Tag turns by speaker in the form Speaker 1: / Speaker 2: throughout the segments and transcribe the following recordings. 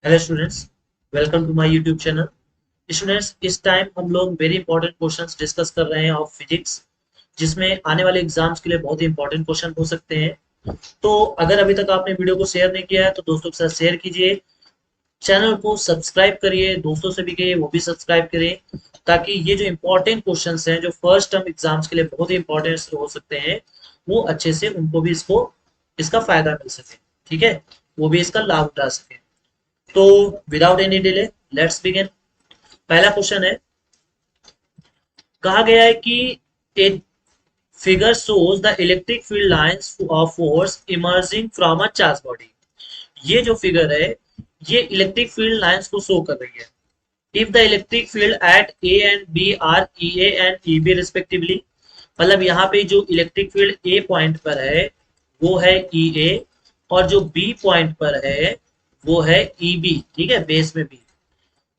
Speaker 1: Hello students, welcome to my YouTube channel. Students, इस time हम लोग वेरी इंपॉर्टेंट क्वेश्चंस डिस्कस कर रहे हैं ऑफ फिजिक्स, जिसमें आने वाले एग्जाम्स के लिए बहुत ही इंपॉर्टेंट क्वेश्चन हो सकते हैं। तो अगर अभी तक आपने वीडियो को शेयर नहीं किया है तो दोस्तों के साथ शेयर कीजिए, चैनल को सब्सक्राइब करिए, दोस्तों से भी कहिए वो भी सब्सक्राइब करें, ताकि ये जो इंपॉर्टेंट क्वेश्चंस हैं जो फर्स्ट टर्म एग्जाम्स के लिए बहुत ही इंपॉर्टेंट हो सकते हैं, वो अच्छे से उनको भी इसका फायदा मिल सके। ठीक है, वो भी इसका लाभ उठा सके। तो without any delay, let's begin. पहला क्वेश्चन है, कहा गया है कि a figure shows the electric field lines of force emerging from a charge body. ये जो फिगर है, ये इलेक्ट्रिक फील्ड लाइंस को शो कर रही है। If the electric field at A and B are E A and E B respectively, मतलब यहाँ पे जो इलेक्ट्रिक फील्ड ए पॉइंट पर है वो है ई ए, और जो बी पॉइंट पर है वो है ई बी। ठीक है, बेस में बी।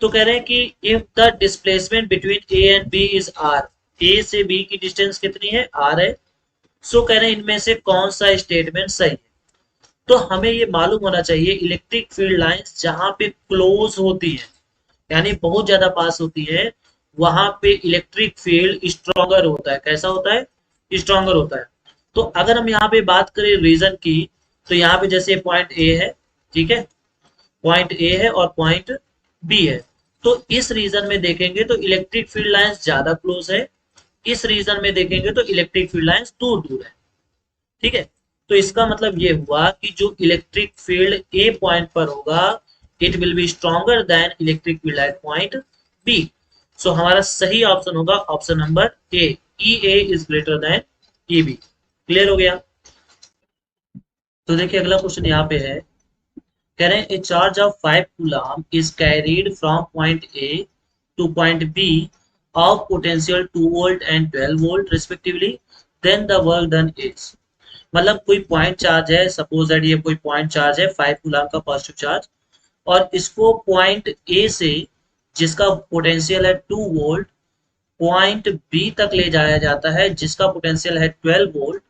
Speaker 1: तो कह रहे हैं कि if the displacement between A and B is R, A से बी की डिस्टेंस कितनी है, आर है। सो कह रहे हैं इनमें से कौन सा स्टेटमेंट सही है। तो हमें ये मालूम होना चाहिए, इलेक्ट्रिक फील्ड लाइंस जहां पे क्लोज होती है, यानी बहुत ज्यादा पास होती है, वहां पे इलेक्ट्रिक फील्ड स्ट्रॉन्गर होता है। कैसा होता है? स्ट्रॉन्गर होता है। तो अगर हम यहाँ पे बात करें रीजन की, तो यहाँ पे जैसे पॉइंट ए है, ठीक है, पॉइंट ए है और पॉइंट बी है। तो इस रीजन में देखेंगे तो इलेक्ट्रिक फील्ड लाइंस ज्यादा क्लोज है, इस रीजन में देखेंगे तो इलेक्ट्रिक फील्ड लाइंस दूर दूर है। ठीक है, तो इसका मतलब ये हुआ कि जो इलेक्ट्रिक फील्ड ए पॉइंट पर होगा, it will be stronger than electric field at point B. So हमारा सही ऑप्शन होगा option number A, E A is greater than E B. Clear हो गया? तो देखिए अगला क्वेश्चन यहाँ पे है, कह रहे हैं a charge of 5 coulomb is carried from point A to point B of potential 2 volt and 12 volt respectively, then the work done is. मतलब कोई पॉइंट चार्ज है, सपोज दैट ये कोई पॉइंट चार्ज है 5 कूलम का पॉजिटिव चार्ज, और इसको point A से, जिसका पोटेंशियल है 2 वोल्ट, पॉइंट बी तक ले जाया जाता है जिसका पोटेंशियल है 12 वोल्ट।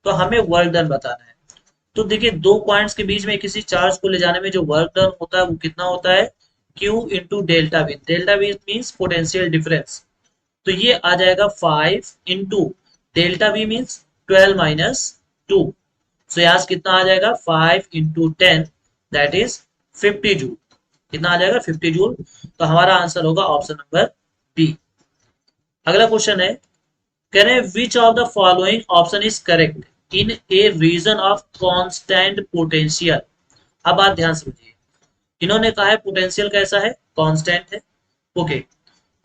Speaker 1: तो हमें वर्क डन बताना है। तो देखिए, दो पॉइंट्स के बीच में किसी चार्ज को ले जाने में जो वर्क डन होता है वो कितना होता है? Q into delta we. Delta we means potential difference. तो ये आ जाएगा 5 into delta we means 12 minus 2। सो यहाँ से कितना आ जाएगा? 5 इंटू 10, दैट इज 50 जूल। कितना आ जाएगा? 50 जूल। तो हमारा आंसर होगा ऑप्शन नंबर बी। अगला क्वेश्चन है, कह रहे हैं which of the following option is correct in a region of constant potential. अब बात ध्यान से समझिए, इन्होंने कहा है पोटेंशियल कैसा है? कांस्टेंट है। ओके,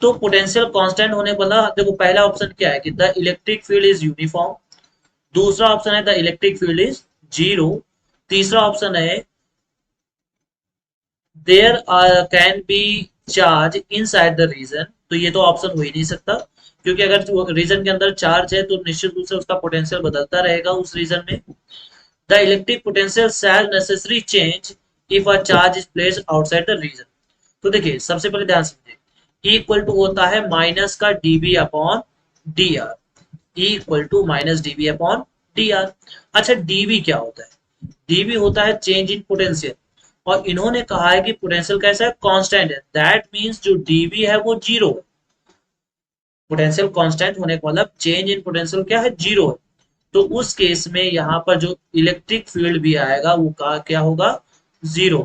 Speaker 1: तो पोटेंशियल कांस्टेंट होने वाला, देखो पहला ऑप्शन क्या है कि the electric field is uniform. दूसरा ऑप्शन है the electric field is zero. तीसरा ऑप्शन है there can be charge inside the region. तो ये तो ऑप्शन हो ही नहीं सकता, क्योंकि अगर रीजन के अंदर चार्ज है तो निश्चित रूप से उसका पोटेंशियल बदलता रहेगा उस रीजन में। The electric potential shall necessary change if a charge is placed outside the region. तो देखिए सबसे पहले ध्यान समझिए, E इक्वल टू होता है माइनस का dB upon D R. E equal to minus dB upon D R. अच्छा, dB क्या होता है? dB होता है चेंज इन पोटेंशियल, और इन्होंने कहा है कि पोटेंशियल कैसा है? कांस्टेंट है। दैट मींस जो dB है वो जीरो है। पोटेंशियल कांस्टेंट होने का मतलब चेंज इन पोटेंशियल क्या है? जीरो है। तो उस केस में यहाँ पर जो इलेक्ट्रिक फील्ड भी आएगा वो का क्या होगा? जीरो।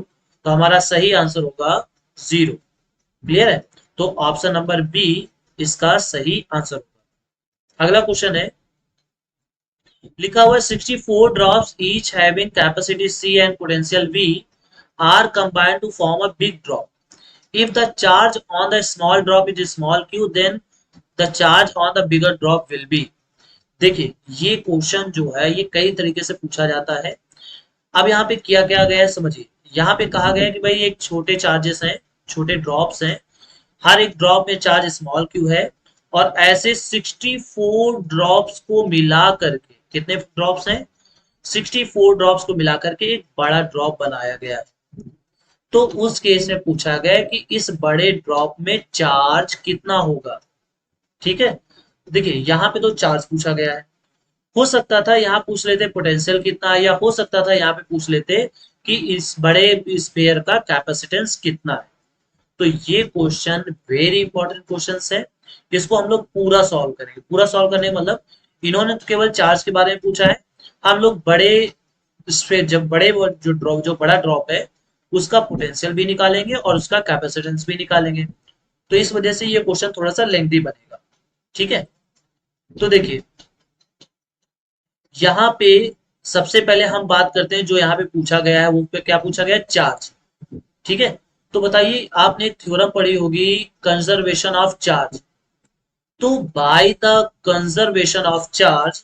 Speaker 1: तो हमारा सही आंसर होगा जीरो। क्लियर है? तो ऑप्शन नंबर बी इसका सही आंसर होगा। अगला क्वेश्चन है, लिखा हुआ है 64 drops each having capacity C and potential V are combined to form a big drop. If the charge on the small drop is small Q, then the charge on the bigger drop will be. देखिए ये question जो है ये कई तरीके से पूछा जाता है। अब यहाँ पे किया क्या गया है समझिए, यहाँ पे कहा गया है कि भाई एक छोटे चार्जेस हैं, छोटे ड्रॉप्स हैं, हर एक ड्रॉप में चार्ज स्मॉल क्यू है, और ऐसे 64 ड्रॉप्स को मिला करके, कितने ड्रॉप्स हैं? 64 ड्रॉप्स को मिला करके एक बड़ा ड्रॉप बनाया गया है। तो उस केस में पूछा गया है कि इस बड़े ड्रॉप में चार्ज कितना होगा। ठीक है, देखिए यहाँ पे तो चार्ज पूछा गया है। हो सकता था यहाँ पूछ लेते पोटेंशियल कितना, या हो सकता था यहाँ पे पूछ लेते कि इस बड़े स्फीयर का कैपेसिटेंस कितना है। तो ये क्वेश्चन वेरी इंपॉर्टेंट क्वेश्चन है। इसको हम लोग पूरा सॉल्व करेंगे। पूरा सॉल्व करने का मतलब इन्होंने तो केवल चार्ज के बारे में पूछा है, हम लोग बड़े स्फीयर, जब बड़े जो बड़ा ड्रॉप है उसका पोटेंशियल भी निकालेंगे और उसका कैपेसिटेंस भी निकालेंगे। तो इस वजह से ये क्वेश्चन थोड़ा सा लेंथी बनेगा। ठीक है, तो देखिए यहाँ पे सबसे पहले हम बात करते हैं जो यहाँ पे पूछा गया है, वो पे क्या पूछा गया है, चार्ज। ठीक है, तो बताइए आपने एक थ्योरम पढ़ी होगी, कंजर्वेशन ऑफ चार्ज। तो by the conservation of charge,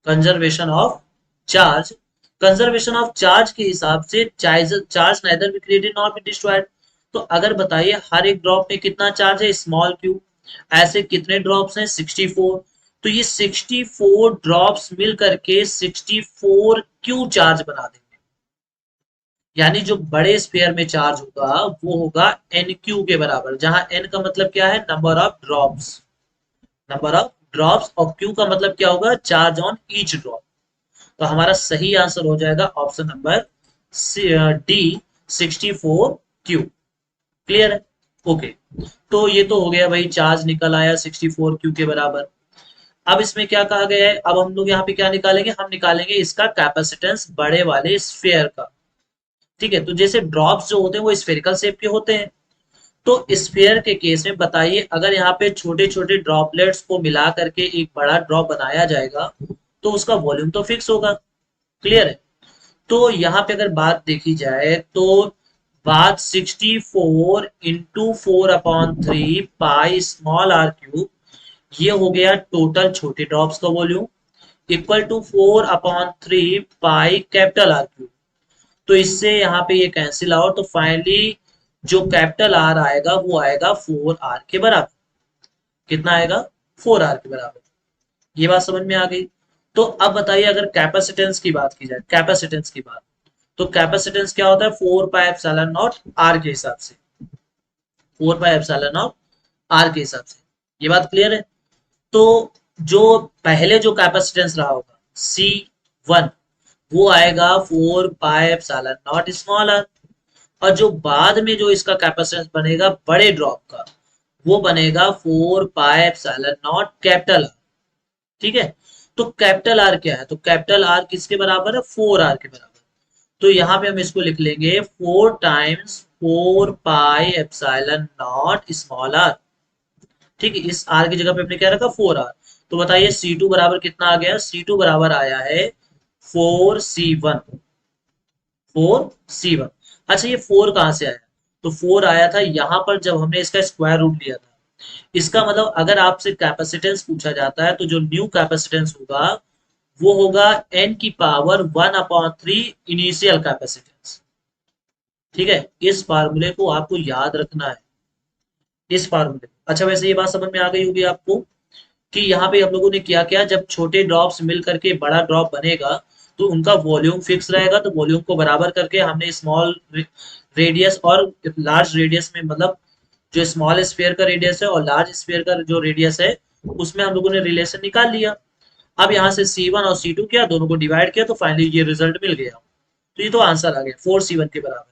Speaker 1: conservation of charge conservation of charge के हिसाब से charge neither be created nor be destroyed. तो अगर बताइए हर एक ड्रॉप में कितना चार्ज है, स्मॉल क्यू। ऐसे कितने ड्रॉप्स हैं, 64। तो ये 64 ड्रॉप्स मिल करके 64 क्यू चार्ज बना देंगे। यानी जो बड़े स्फीयर में चार्ज होगा वो होगा एन क्यू के बराबर, जहां एन का मतलब क्या है, number of drops. Number of drops, और क्यू का मतलब क्या होगा, चार्ज ऑन ईच ड्रॉप। तो हमारा सही आंसर हो जाएगा option number D, 64 Q. Clear है, ओके। तो ये तो हो गया भाई, चार्ज निकल आया 64 क्यू के बराबर। अब इसमें क्या कहा गया है, अब हम लोग यहाँ पे क्या निकालेंगे, हम निकालेंगे इसका कैपेसिटेंस बड़े वाले स्फीयर का। ठीक है, तो जैसे ड्रॉप्स जो होते हैं वो स्फेरिकल शेप के होते हैं। तो स्फीयर के केस में बताइए, अगर यहाँ पे छोटे छोटे ड्रॉपलेट्स को मिला करके एक बड़ा ड्रॉप बनाया जाएगा तो उसका वॉल्यूम तो फिक्स होगा। क्लियर है, तो यहाँ पे अगर बात देखी जाए तो बात 64 into 4/3 pi small r cube, ये हो गया टोटल छोटे ड्रॉप्स का volume, equal to 4/3 pi capital R cube. तो इससे यहाँ पे ये कैंसिल आउट, तो फाइनली जो कैपिटल आर आएगा वो आएगा 4R के बराबर। कितना आएगा, 4R के बराबर। ये बात समझ में आ गई। तो अब बताइए अगर कैपेसिटेंस की बात की जाए, कैपेसिटेंस की बात, तो कैपेसिटेंस क्या होता है, 4 पाई एप्सिलॉन नॉट आर के हिसाब से, 4 पाई एप्सिलॉन नॉट आर के हिसाब से। ये बात क्लियर है। तो जो पहले जो कैपेसिटेंस रहा होगा C1, वो आएगा 4 pi epsilon naught small r. और जो बाद में जो इसका कैपेसिटेंस बनेगा बड़े ड्रॉप का, वो बनेगा 4 pi epsilon not capital R. ठीक है, तो कैपिटल आर क्या है, तो कैपिटल आर किसके बराबर है, 4R के बराबर। तो यहाँ पे हम इसको लिख लेंगे 4 times 4 pi epsilon naught small r. ठीक है, इस आर की जगह पे हमने क्या रखा, 4R। तो बताइए C2 बराबर कितना आ गया, C2 बराबर आया है 4C1, 4C1। अच्छा, ये 4 कहाँ से आया, तो 4 आया था यहाँ पर जब हमने इसका स्क्वायर रूट लिया था। इसका मतलब अगर आपसे कैपेसिटेंस पूछा जाता है तो जो न्यू कैपेसिटेंस होगा वो होगा n की पावर 1/3 इनिशियल कैपेसिटेंस। ठीक है, इस फार्मूले को आपको याद रखना है, इस फार्मूले। अच्छा, वैसे ये बात समझ में आ गई होगी आपको कि यहाँ पे हम लोगों ने क्या किया, जब छोटे ड्रॉप्स मिल करके बड़ा ड्रॉप बनेगा तो उनका वॉल्यूम फिक्स रहेगा, तो वॉल्यूम को बराबर करके हमने स्मॉल रेडियस और लार्ज रेडियस में, मतलब जो स्मॉल स्फीयर का रेडियस है और लार्ज स्फीयर का जो रेडियस है, उसमें हम लोगों ने रिलेशन निकाल लिया। अब यहाँ से C1 और C2 किया, दोनों को डिवाइड किया, तो फाइनली ये रिजल्ट मिल गया। तो ये तो आंसर आ गया 4C1 के बराबर।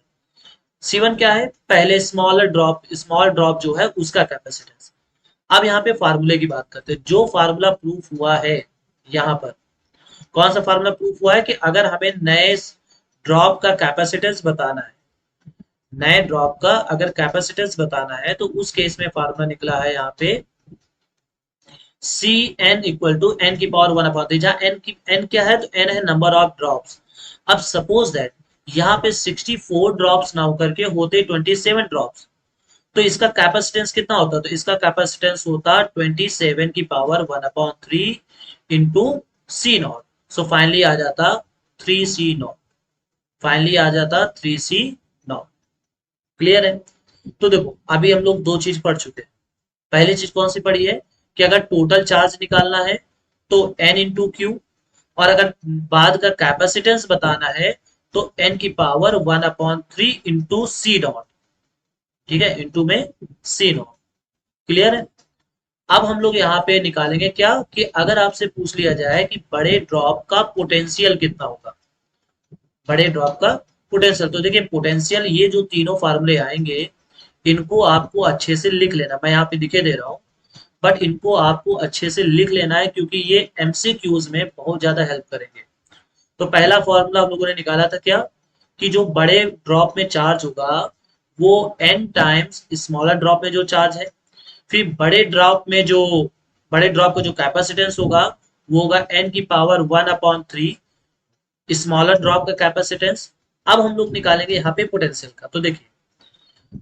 Speaker 1: C1 क्या है, पहले स्मॉल ड्रॉप जो है उसका कैपेसिटेंस। अब यहाँ पे फार्मूले की बात करते हैं, जो फार्मूला प्रूफ हुआ है यहाँ पर, कौन सा फार्मूला प्रूफ हुआ है कि अगर हमें नए ड्रॉप का कैपेसिटेंस बताना है, नए ड्रॉप का अगर कैपेसिटेंस बताना है, तो उस केस में फार्मूला निकला है यहाँ पे C n equal to n की पावर 1/3, जहां एन क्या है, तो एन है नंबर ऑफ ड्रॉप्स। अब सपोज दैट यहाँ पे 64 ड्रॉप्स ना होकर के होते 27 ड्रॉप्स, तो इसका कैपेसिटेंस कितना होता, तो इसका कैपेसिटेंस होता 27 की power 1/3 into C0। So finally आ जाता 3C0, फाइनली आ जाता 3C0। क्लियर है, तो देखो अभी हम लोग दो चीज पढ़ चुके हैं। पहली चीज कौन सी पढ़ी है कि अगर टोटल चार्ज निकालना है तो n इंटू क्यू, और अगर बाद का कैपेसिटेंस बताना है तो n की पावर 1/3 इंटू C0। ठीक है, इंटू में C0। क्लियर है, अब हम लोग यहाँ पे निकालेंगे क्या, कि अगर आपसे पूछ लिया जाए कि बड़े ड्रॉप का पोटेंशियल कितना होगा, बड़े ड्रॉप का पोटेंशियल। तो देखिए पोटेंशियल, ये जो तीनों फार्मूले आएंगे इनको आपको अच्छे से लिख लेना, मैं यहाँ पे लिखे दे रहा हूँ, बट इनको आपको अच्छे से लिख लेना है क्योंकि ये एमसीक्यूज में बहुत ज्यादा हेल्प करेंगे। तो पहला फॉर्मूला हम लोगों ने निकाला था क्या, कि जो बड़े ड्रॉप में चार्ज होगा वो n टाइम्स स्मॉलर ड्रॉप में जो चार्ज है, फिर बड़े ड्रॉप का जो कैपेसिटेंस होगा वो होगा n की पावर 1/3 स्मॉलर ड्रॉप का कैपेसिटेंस। अब हम लोग निकालेंगे यहाँ पे पोटेंशियल का। तो देखिए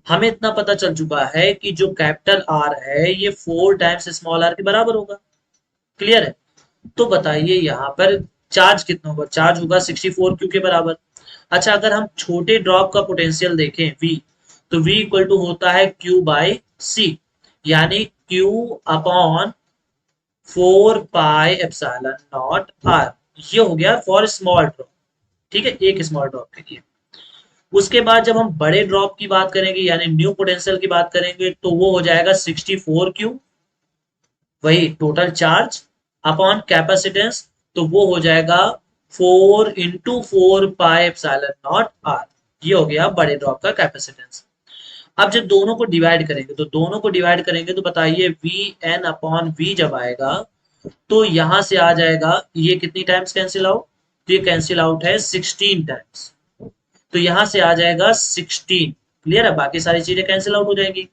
Speaker 1: हमें इतना पता चल चुका है कि जो कैपिटल आर है ये 4 टाइम्स स्मॉल आर के बराबर होगा। क्लियर है? तो बताइए यहाँ पर चार्ज कितना होगा, चार्ज होगा 64 क्यू के बराबर। अच्छा अगर हम छोटे ड्रॉप का पोटेंशियल देखें v, तो v इक्वल टू होता है q बाई सी, यानी q upon 4 pi epsilon naught r. ये हो गया फॉर स्मॉल ड्रॉप, ठीक है, एक स्मॉल ड्रॉप के लिए। उसके बाद जब हम बड़े ड्रॉप की बात करेंगे यानी न्यू पोटेंशियल की बात करेंगे तो वो हो जाएगा 64 क्यू, वही टोटल चार्ज अपॉन कैपेसिटेंस, तो वो हो जाएगा 4 × 4 पाई एप्सिलॉन नॉट आर। ये हो गया बड़े ड्रॉप का कैपेसिटेंस। अब जब दोनों को डिवाइड करेंगे तो बताइए वी एन अपॉन वी जब आएगा तो यहां से आ जाएगा, ये कितनी टाइम्स कैंसिल आउट, तो ये कैंसिल आउट है 16 टाइम्स, तो यहां से आ जाएगा 16। क्लियर है? बाकी सारी चीजें कैंसिल आउट हो जाएंगी।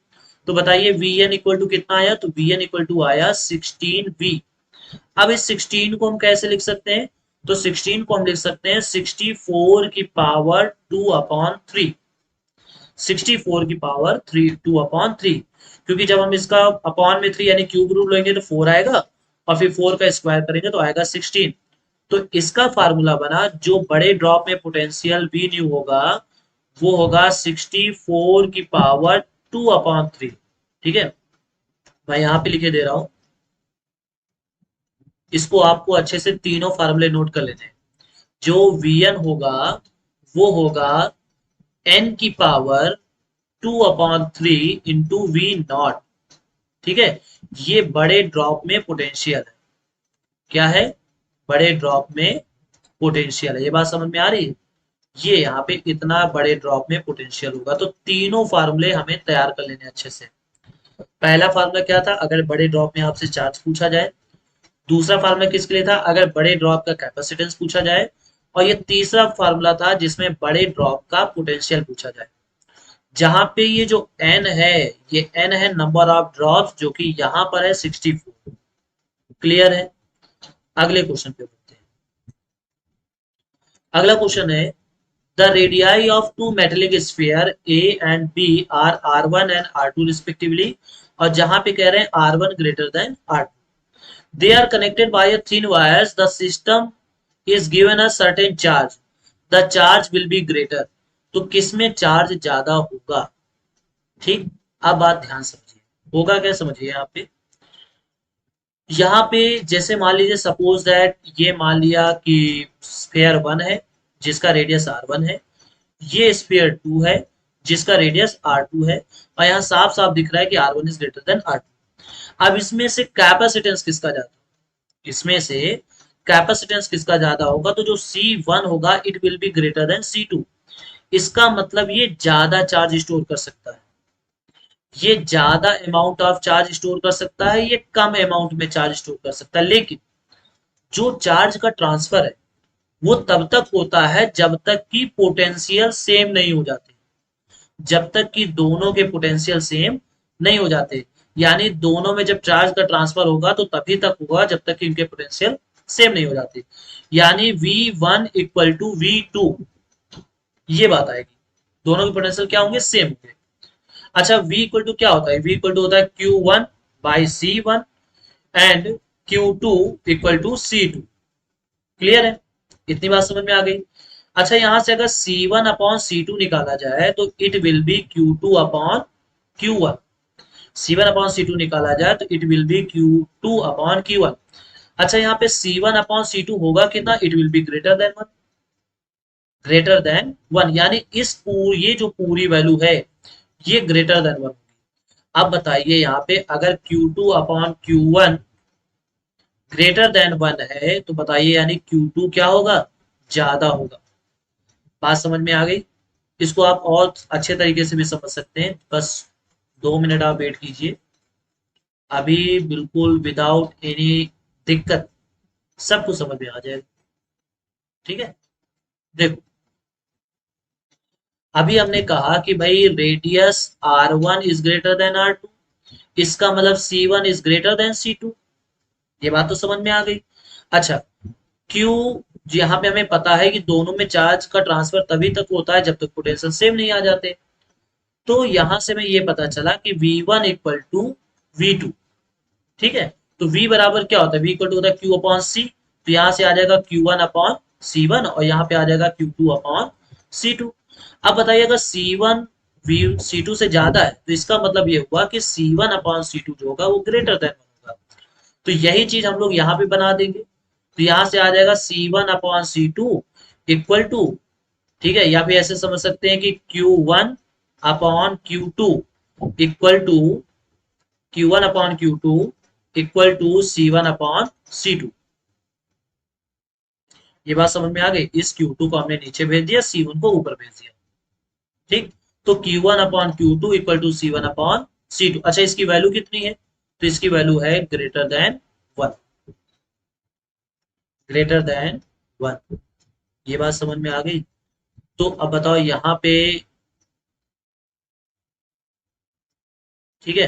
Speaker 1: तो बताइए वी एन इक्वल टू कितना आया, तो वी एन इक्वल टू आया 16 वी। अब इस 16 को हम कैसे लिख सकते हैं, तो 16 को हम लिख सकते हैं 64 की पावर 2/3, 64 की पावर 2/3, क्योंकि जब हम इसका अपॉन में 3 यानी क्यूब रूट लेंगे तो 4 आएगा, और फिर 4 का स्क्वायर करेंगे तो आएगा 16। तो इसका फार्मूला बना, जो बड़े ड्रॉप में पोटेंशियल बी न्यू होगा वो होगा 64 की पावर 2/3। ठीक है, मैं यहाँ पे लिखे दे रहा हूं, इसको आपको अच्छे से तीनों फार्मूले नोट कर लेने हैं। जो वीएन होगा वो होगा एन की पावर 2/3 इंटू वी नॉट। ठीक है, ये बड़े ड्रॉप में पोटेंशियल है। क्या है? बड़े ड्रॉप में पोटेंशियल है। ये बात समझ में आ रही है? ये यहाँ पे इतना बड़े ड्रॉप में पोटेंशियल होगा। तो तीनों फार्मूले हमें तैयार कर लेने अच्छे से। पहला फार्मूला क्या था, अगर बड़े ड्रॉप में आपसे चार्ज पूछा जाए। दूसरा फार्मूला किसके लिए था, अगर बड़े ड्रॉप का कैपेसिटेंस पूछा जाए। और ये तीसरा फार्मूला था जिसमें बड़े ड्रॉप का पोटेंशियल पूछा जाए। जहां पे ये जो n है, ये n है नंबर ऑफ ड्रॉप्स, जो कि यहां पर है 64। क्लियर है? अगले क्वेश्चन पे बढ़ते हैं। अगला क्वेश्चन है, the radii of two metallic sphere A and B are R1 and R2 respectively. और जहां पे कह रहे हैं R1 greater than R2, they are connected by a thin wires, the system is given a certain charge, the charge will be greater। तो किसमें charge ज्यादा होगा? ठीक, अब बात ध्यान समझिए, होगा क्या समझिए। यहाँ पे जैसे मान लीजिए सपोज दैट, ये मान लिया कि स्फीयर 1 है जिसका रेडियस R1 है, ये स्फीयर 2 है जिसका रेडियस R2 है, और यहाँ साफ साफ दिख रहा है कि R1 is greater than R2। अब इसमें से कैपेसिटेंस किसका ज्यादा, इसमें से कैपेसिटेंस किसका ज्यादा होगा, तो जो C1 होगा it will be greater than C2। इसका मतलब ये ज्यादा चार्ज स्टोर कर सकता है, ये ज्यादा अमाउंट ऑफ चार्ज स्टोर कर सकता है, ये कम अमाउंट में चार्ज स्टोर कर सकता है। लेकिन जो चार्ज का ट्रांसफर है वो तब तक होता है जब तक कि पोटेंशियल सेम नहीं हो जाते, जब तक कि दोनों के पोटेंशियल सेम नहीं हो जाते। यानी दोनों में जब चार्ज का ट्रांसफर होगा तो तभी तक होगा जब तक कि इनके पोटेंशियल सेम नहीं हो जाते। यानी V1 इक्वल टू V2, ये बात आएगी, दोनों के पोटेंशियल क्या होंगे, सेम होंगे। अच्छा V इक्वल टू क्या होता है, V इक्वल टू होता है Q1 by C1 and Q2 equal to C2। Clear है? इतनी बात समझ में आ गई। अच्छा यहाँ से अगर C1 अपॉन C2 निकाला जाए तो it will B Q2 upon Q1। C1 upon C2 निकाला जाए तो it will B Q2 upon Q1। अच्छा यहाँ पे C1 अपॉन C2 होगा कितना, it will be greater than 1, greater than 1, यानी ये जो पूरी वैल्यू है ये ग्रेटर देन 1 होगी। अब बताइए यहाँ पे अगर Q2 upon Q1 greater than 1 है तो बताइए यानी Q2 क्या होगा, ज्यादा होगा। बात समझ में आ गई? इसको आप और अच्छे तरीके से भी समझ सकते हैं, बस 2 मिनट आप वेट कीजिए। अभी बिल्कुल विदाउट एनी दिक्कत सब कुछ समझ में आ जाएगा। ठीक है, देखो अभी हमने कहा कि भाई radius R1 is greater than R2, इसका मतलब C1 is greater then C2। ये बात तो समझ में आ गई। अच्छा, Q, यहाँ पे हमें पता है कि दोनों में चार्ज का ट्रांसफर तभी तक होता है जब तक पोटेंशियल सेम नहीं आ जाते। तो यहां से हमें ये पता चला कि V1 इक्वल टू V2। ठीक है, तो V बराबर क्या होता है? V इक्वल टू होता है Q अपॉन C। तो यहाँ से आ जाएगा Q1 अपॉन C1 और यहाँ पे आ जाएगा Q2 अपॉन C2। अब बताइए अगर C1 V C2 से ज्यादा है तो इसका मतलब ये हुआ कि C1 अपॉन C2 जो होगा वो ग्रेटर देन होगा। तो यही चीज हम लोग यहाँ पे बना देंगे। तो यहाँ से आ जाएगा C1 upon C2 equal to, ठीक है, या फिर ऐसे समझ सकते हैं कि Q1 upon Q2 equal to Q1 upon Q2 equal to C1 upon C2। ये बात समझ में आ गई? इस Q2 को हमने नीचे भेज दिया, C1 को ऊपर भेज दिया। ठीक, तो Q1 upon Q2 equal to C1 upon C2। अच्छा, इसकी वैल्यू कितनी है? तो इसकी वैल्यू है ग्रेटर देन 1, ग्रेटर देन 1। ये बात समझ में आ गई? तो अब बताओ यहाँ पे, ठीक है,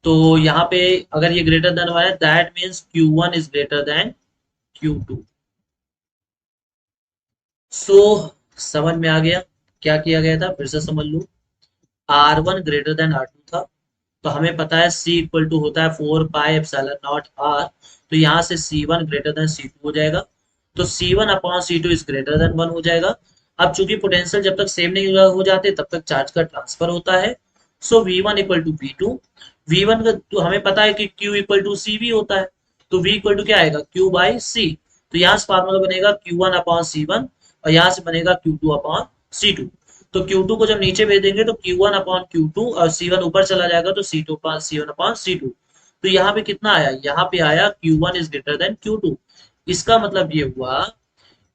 Speaker 1: तो यहाँ पे अगर ये ग्रेटर देन 1 है, that means Q1 is greater then Q2। सो समझ में आ गया क्या किया गया था? फिर से समझ लो। R1 ग्रेटर देन R2 था, तो हमें पता है C इक्वल टू होता है 4 पाई एप्सिलॉन नॉट R। तो यहाँ से C1 ग्रेटर देन C2 हो जाएगा। तो C1 upon C2 is greater then 1 हो जाएगा। अब चूंकि पोटेंशियल जब तक सेम नहीं हो जाते तब तक चार्ज का ट्रांसफर होता है। सो V1 equal to V2। V1 का तो हमें पता है कि Q इक्वल टू C भी होता है। तो V इक्वल टू क्या आएगा? Q by C। तो यहाँ से फार्मूला बनेगा Q1 अपॉन C1 और यहाँ से बनेगा Q2 अपॉन C2। तो Q2 को जब नीचे भेज देंगे तो Q1 अपॉन Q2 और C1 ऊपर चला जाएगा तो C2 upon C1 upon C2। तो यहाँ पे कितना आया? यहाँ पे आया Q1 is greater then Q2। इसका मतलब ये हुआ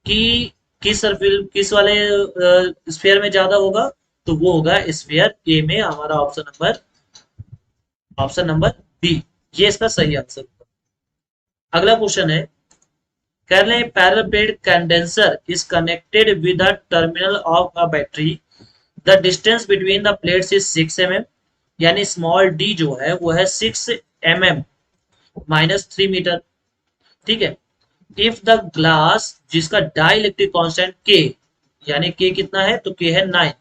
Speaker 1: कि किस सर्फिल किस वाले स्फीयर में ज्यादा होगा? तो वो होगा स्फीयर ए में, हमारा ऑप्शन नंबर बी। ये इसका सही आंसर होगा। अगला क्वेश्चन है, कह रहे हैं parallel plate condenser is connected with the terminal of a battery, the distance between the plates is 6 mm, यानी स्मॉल डी जो है वो है 6 mm -3 मीटर। ठीक है, इफ द ग्लास जिसका डाई इलेक्ट्रिक कॉन्स्टेंट के, यानी के कितना है? तो के है 9,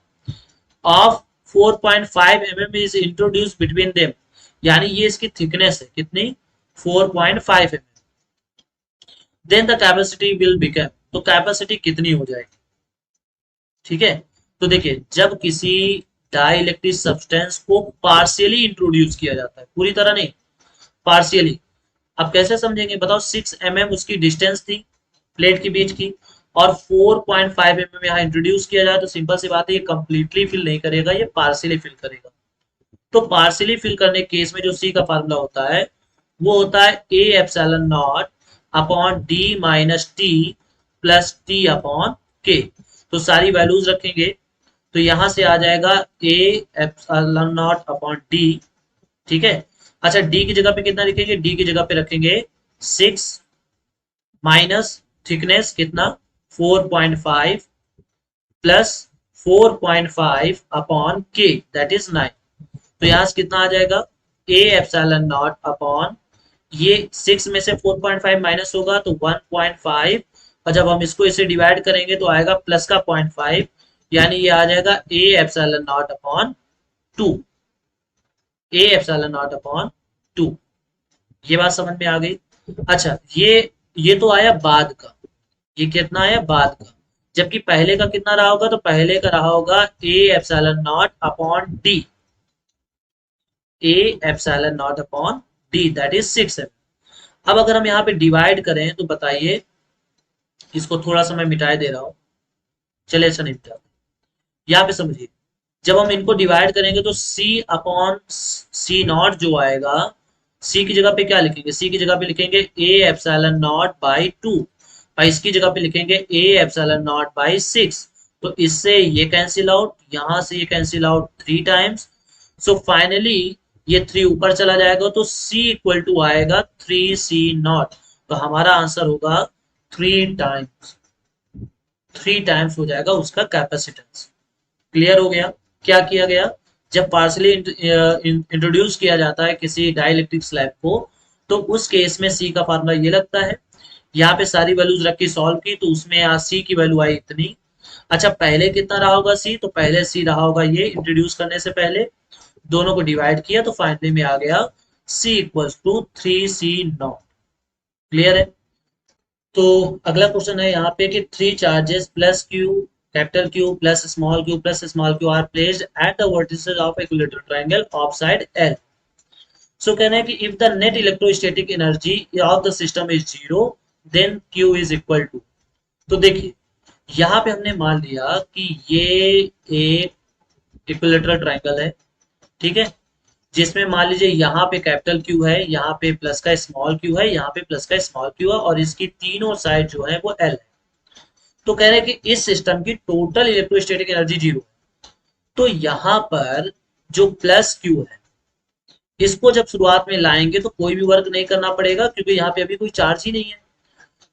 Speaker 1: of 4.5 mm is introduce between them, यानी ये इसकी थिकनेस है कितनी? 4.5 mm। Then the capacity will become, तो कैपेसिटी कितनी हो जाएगी? ठीक है, तो देखिए जब किसी डाई इलेक्ट्रिक सब्सटेंस को पार्शियली इंट्रोड्यूस किया जाता है, पूरी तरह नहीं, पार्शियली। अब कैसे समझेंगे बताओ? 6 mm उसकी डिस्टेंस थी प्लेट के बीच की, और 4.5 mm यहाँ इंट्रोड्यूस किया जाए, तो सिंपल सी बात है ये कंप्लीटली फिल नहीं करेगा, ये पार्शियली फिल करेगा। तो पार्शियली फिल करने के केस में जो सी का फार्मूला होता है वो होता है A epsilon not upon D minus T plus T upon के। तो सारी वैल्यूज रखेंगे, तो यहां से आ जाएगा A epsilon not upon D. ठीक है, अच्छा डी की जगह पे कितना लिखेंगे? डी की जगह पे रखेंगे 6 माइनस थिकनेस कितना? 4.5 प्लस 4.5 अपॉन के, दैट इज 9। तो यहाँ से कितना आ जाएगा? ए एप्सिलॉन नॉट अपॉन, ये 6 में से 4.5 माइनस होगा तो 1.5, और जब हम इसको इसे डिवाइड करेंगे तो आएगा प्लस का 0.5, यानी ये आ जाएगा A epsilon not upon 2। A epsilon not upon 2। ये बात समझ में आ गई? अच्छा, ये तो आया बाद का, ये कितना आया? बाद का। जबकि पहले का कितना रहा होगा? तो पहले का रहा होगा A epsilon not upon D, A epsilon not upon D that is 6 है। अब अगर हम यहाँ पे डिवाइड करें तो बताइए, इसको थोड़ा सा मैं मिटाए दे रहा हूँ, चले अच्छा नहीं मिटा, यहाँ पे समझिए, जब हम इनको डिवाइड करेंगे तो C अपॉन सी नॉट जो आएगा, C की जगह पे क्या लिखेंगे? C की जगह पे लिखेंगे ए एप्सिलॉन नॉट बाई 2, और इसकी जगह पे लिखेंगे ए एप्सिलॉन नॉट बाई 6। तो इससे ये कैंसिल आउट, यहां से ये cancel out 3 times. So finally ये 3 ऊपर चला जाएगा तो C इक्वल टू आएगा 3C0। तो हमारा आंसर होगा 3 टाइम्स, 3 टाइम्स हो जाएगा उसका कैपेसिटेंस। क्लियर हो गया? क्या किया गया, जब पार्सली इंट्रोड्यूस किया जाता है किसी डाइलेक्ट्रिक स्लैब को, तो उस केस में सी का फार्मूला ये लगता है। यहाँ पे सारी वैल्यूज रख के सॉल्व की तो उसमें यहाँ सी की वैल्यू आई इतनी। अच्छा, पहले कितना रहा होगा सी, तो पहले सी रहा होगा ये इंट्रोड्यूस करने से पहले, दोनों को डिवाइड किया तो फाइनली में आ गया सी इक्वल्स टू 3C0। क्लियर है? तो अगला क्वेश्चन है यहाँ पे कि 3 charges plus Q, capital Q plus small Q are placed at the vertices of equilateral triangle of side L. So कहना है कि if the net electrostatic energy of the system is zero then Q is equal to. तो देखिए यहाँ पे हमने मान लिया कि ये एक इक्विलेटरल ट्रायंगल है, ठीक है, जिसमें मान लीजिए यहाँ पे कैपिटल क्यू है, यहाँ पे प्लस का स्मॉल क्यू है, यहाँ पे प्लस का स्मॉल क्यू है, और इसकी तीनों साइड जो है वो एल है। तो कह रहे हैं कि इस सिस्टम की टोटल इलेक्ट्रोस्टैटिक एनर्जी जीरो। तो यहाँ पर जो प्लस क्यू है इसको जब शुरुआत में लाएंगे तो कोई भी वर्क नहीं करना पड़ेगा क्योंकि यहाँ पे अभी कोई चार्ज ही नहीं है।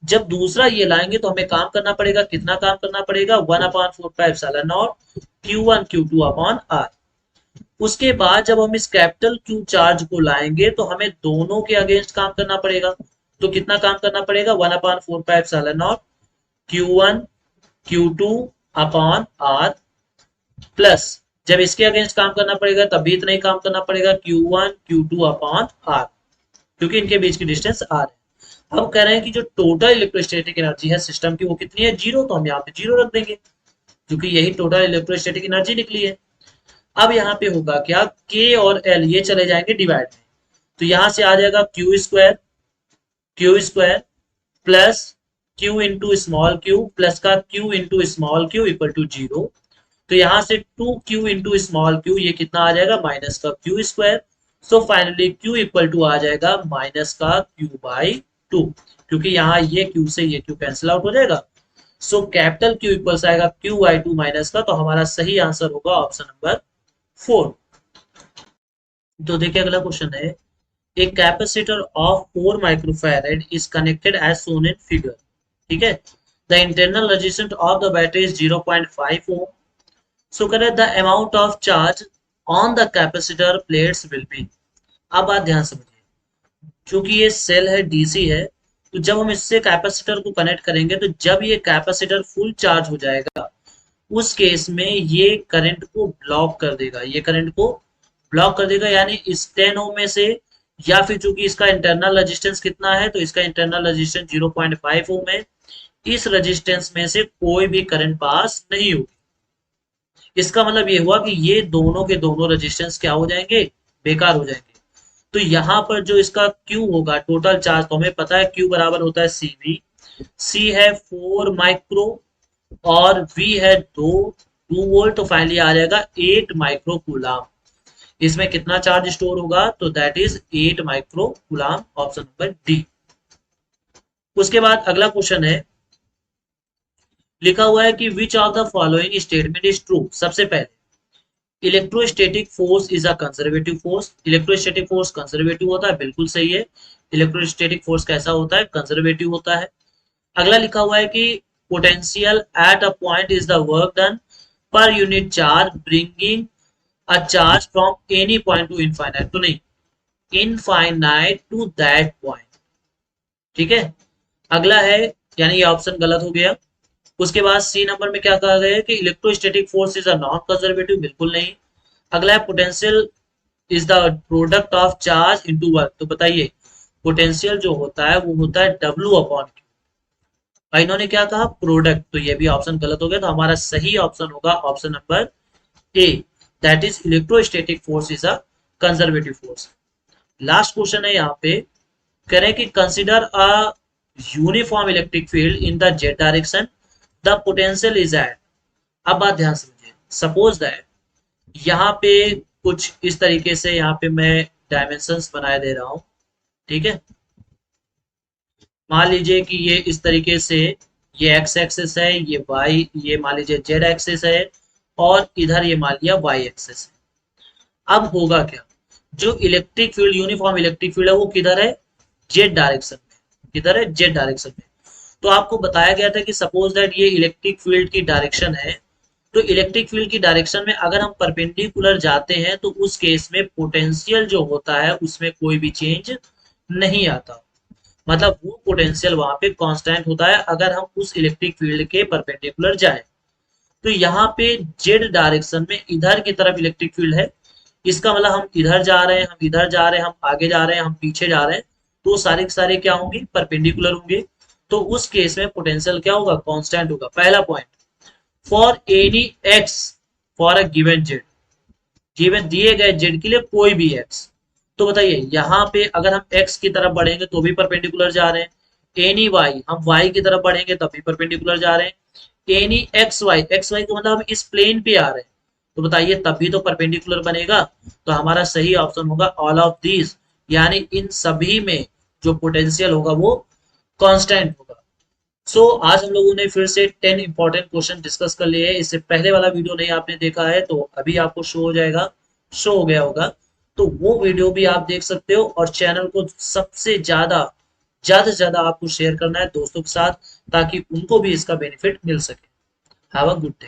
Speaker 1: जब दूसरा ये लाएंगे तो हमें काम करना पड़ेगा, कितना काम करना पड़ेगा, 1/4πε0 Q1 Q2/R। उसके बाद जब हम इस कैपिटल क्यू चार्ज को लाएंगे तो हमें दोनों के अगेंस्ट काम करना पड़ेगा। तो कितना काम करना पड़ेगा, 1/4πε0 Q1 Q2/R प्लस जब इसके अगेंस्ट काम करना पड़ेगा तब भी इतना ही काम करना पड़ेगा, Q1 Q2/R, क्योंकि इनके बीच की डिस्टेंस R है। अब कह रहे हैं कि जो टोटल इलेक्ट्रोस्टैटिक एनर्जी है सिस्टम की वो कितनी है, जीरो। तो हम यहाँ पे जीरो रख देंगे क्योंकि यही टोटल इलेक्ट्रोस्टैटिक एनर्जी निकली है। अब यहाँ पे होगा क्या, के और एल ये चले जाएंगे डिवाइड में, तो यहाँ से आ जाएगा Q square plus Q into small Q plus का Q into small Q equal to zero. तो यहाँ से 2Q इंटू स्मॉल क्यू ये कितना आ जाएगा, माइनस का Q square. So finally Q equal to आ जाएगा माइनस का Q/2, क्योंकि यहाँ ये Q से ये Q कैंसिल आउट हो जाएगा। सो कैपिटल Q इक्वल्स आएगा Q/2 माइनस का। तो हमारा सही आंसर होगा ऑप्शन नंबर 4। तो देखिए अगला क्वेश्चन है, a capacitor of 4 microfarad is connected as shown in figure. ठीक है, the internal resistance of the battery is 0.5 ohm. So करें the amount of charge on the capacitor plates will be. अब बात ध्यान समझिए, क्योंकि ये सेल है डीसी है, तो जब हम इससे कैपेसिटर को कनेक्ट करेंगे तो जब ये कैपेसिटर फुल चार्ज हो जाएगा उस केस में ये करंट को ब्लॉक कर देगा, ये करंट को ब्लॉक कर देगा, यानी इस 10 ओम में से, या फिर चूंकि इसका इंटरनल रेजिस्टेंस कितना है तो इसका इंटरनल रेजिस्टेंस 0.5 ओम है, इस रेजिस्टेंस में से कोई भी करंट पास नहीं होगी। इसका मतलब ये हुआ कि ये दोनों के दोनों रेजिस्टेंस क्या हो जाएंगे, बेकार हो जाएंगे। तो यहाँ पर जो इसका Q होगा टोटल चार्ज, तो हमें पता है Q बराबर होता है CV। C है 4 माइक्रो और V है 2 वोल्ट, तो फाइनली आ जाएगा 8 माइक्रो कूलाम। इसमें कितना चार्ज स्टोर होगा, तो that is 8 micro coulomb, option number D. उसके बाद अगला क्वेश्चन है, लिखा हुआ है कि विच of the following statement is true. सबसे पहले, electrostatic force is a conservative force. Electrostatic force conservative होता है, बिल्कुल सही है। इलेक्ट्रोस्टैटिक फोर्स कैसा होता है, कंजर्वेटिव होता है। अगला लिखा हुआ है कि potential at a point is the work done per unit charge bringing a charge from any point two infinite. तो नहीं, इनफाइनाइट टू दैट पॉइंट। ठीक है, अगला है, यानी ये ऑप्शन गलत हो गया। उसके बाद सी नंबर में क्या कहा गया है कि electrostatic force is a non conservative, बिल्कुल नहीं। अगला है potential is the product of charge into work. तो बताइए, पोटेंशियल जो होता है वो होता है W अपॉन Q, और इन्होंने क्या कहा, प्रोडक्ट, तो ये भी ऑप्शन गलत हो गया। तो हमारा सही ऑप्शन होगा option number A, that is electrostatic force is a conservative force. Last question है यहाँ पे, करें कि consider a uniform electric field in the Z direction, the potential is at. अब बात ध्यान समझिए, सपोज दैट यहाँ पे कुछ इस तरीके से यहाँ पे मैं डायमेंशंस बनाए दे रहा हूँ। ठीक है, मान लीजिए कि ये इस तरीके से ये एक्स एक्सिस है, ये वाई, ये मान लीजिए जेड एक्सिस है, और इधर ये मान लिया वाई एक्सिस है। अब होगा क्या, जो electric field, uniform electric field है, वो किधर है, जेड डायरेक्शन में। किधर है, जेड डायरेक्शन में। तो आपको बताया गया था कि सपोज दैट ये इलेक्ट्रिक फील्ड की डायरेक्शन है, तो इलेक्ट्रिक फील्ड की डायरेक्शन में अगर हम परपेंडिकुलर जाते हैं तो उस केस में पोटेंशियल जो होता है उसमें कोई भी चेंज नहीं आता। मतलब वो पोटेंशियल वहां पे कांस्टेंट होता है अगर हम उस इलेक्ट्रिक फील्ड के परपेंडिकुलर जाए। तो यहाँ पे जेड डायरेक्शन में इधर की तरफ इलेक्ट्रिक फील्ड है, इसका मतलब हम इधर जा रहे हैं, हम इधर जा रहे हैं, हम आगे जा रहे हैं, हम पीछे जा रहे हैं, तो सारे के सारे क्या होंगे, परपेंडिकुलर होंगे। तो उस केस में पोटेंशियल क्या होगा, कांस्टेंट होगा। पहला point, for any x for a given Z, given दिए गए जेड के लिए कोई भी एक्स। तो बताइए यहाँ पे अगर हम एक्स की तरफ बढ़ेंगे तो भी परपेंडिकुलर जा रहे हैं, एनी वाई, हम वाई की तरफ बढ़ेंगे तब भी परपेंडिकुलर जा रहे हैं, एनी एक्स वाई को मतलब हम इस प्लेन पे आ रहे हैं, तो बताइए तब भी तो परपेंडिकुलर बनेगा। तो हमारा सही ऑप्शन होगा ऑल ऑफ दीज, यानी इन सभी में जो पोटेंशियल होगा वो कांस्टेंट होगा। आज हम लोगों ने फिर से 10 इंपॉर्टेंट क्वेश्चन डिस्कस कर लिए हैं। इससे पहले वाला वीडियो नहीं आपने देखा है तो अभी आपको शो हो जाएगा, शो हो गया होगा, तो वो वीडियो भी आप देख सकते हो। और चैनल को सबसे ज्यादा से ज्यादा आपको शेयर करना है दोस्तों के साथ, ताकि उनको भी इसका बेनिफिट मिल सके। Have a good day.